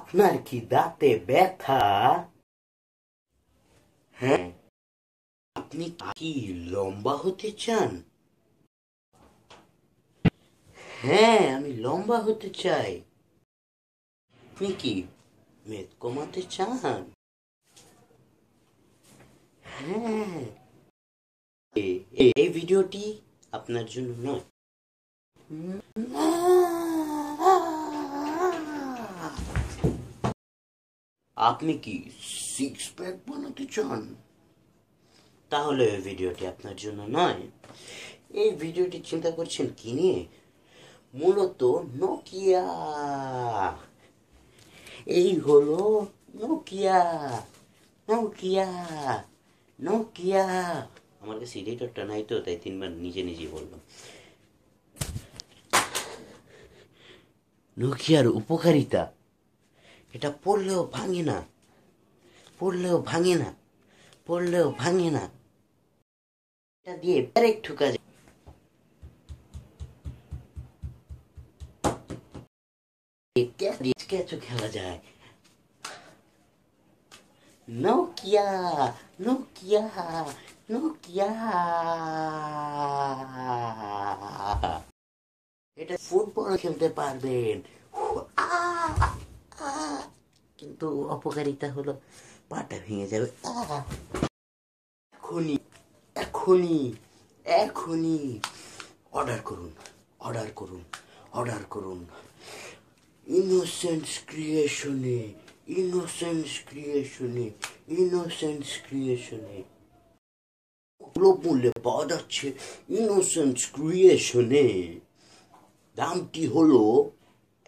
আপনার কি দাঁতে ব্যথা? হ্যাঁ। আপনি কি লম্বা হতে চান? হ্যাঁ, আমি লম্বা হতে চাই। আপনি কি মেদ কমাতে চান? হ্যাঁ। এই ভিডিওটি আপনার জন্য নয়। আপনি কি সিক্স প্যাক বানাতে চান? তাহলে এই ভিডিওটি আপনার জন্য নয়। এই ভিডিওটি চিন্তা করছেন কি নিয়ে? মূলত নোকিয়া। এই হলো নোকিয়া। Nokia Nokia. আমার কাছে এডিটরটা নাই তো, তাই 3 বার নিজে নিজে বললাম। নোকিয়ার উপকারিতা, এটা পড়লেও ভাঙে না, পড়লেও ভাঙে না, পড়লেও ভাঙে না। এটা দিয়ে ডাইরেক্ট ঠুকা যায়। ক্যাচও খেলা যায়। Nokia Nokia Nokia. এটা ফুটবল খেলতে পারবেন, কিন্তু অপকারিতা হলো পাটা ভেঙে যাবে। এখনই এখনই এখনই অর্ডার করুন, অর্ডার করুন, অর্ডার করুন। ইনোসেন্স ক্রিয়েশনে, ইনোসেন্স ক্রিয়েশনে, ইনোসেন্স ক্রিয়েশনে সুলভ মূল্যে পাওয়া যাচ্ছে। ইনোসেন্স ক্রিয়েশনে দামটি হলো,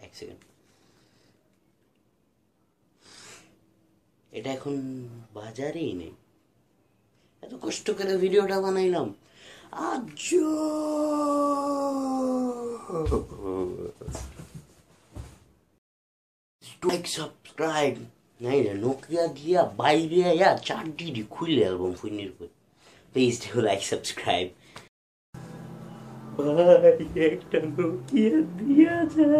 এক সেকেন্ড, এটা এখন বাজারেই নেই। এত কষ্ট করে ভিডিওটা বানাইলাম, আজ লাইক সাবস্ক্রাইব নাই রে। নোকিয়া দিয়া বাইরে আয়া 4 খুলে অ্যালবাম ফুইনির পর। Please do like subscribe. ভাই একটা নোকিয়া দিয়া যা।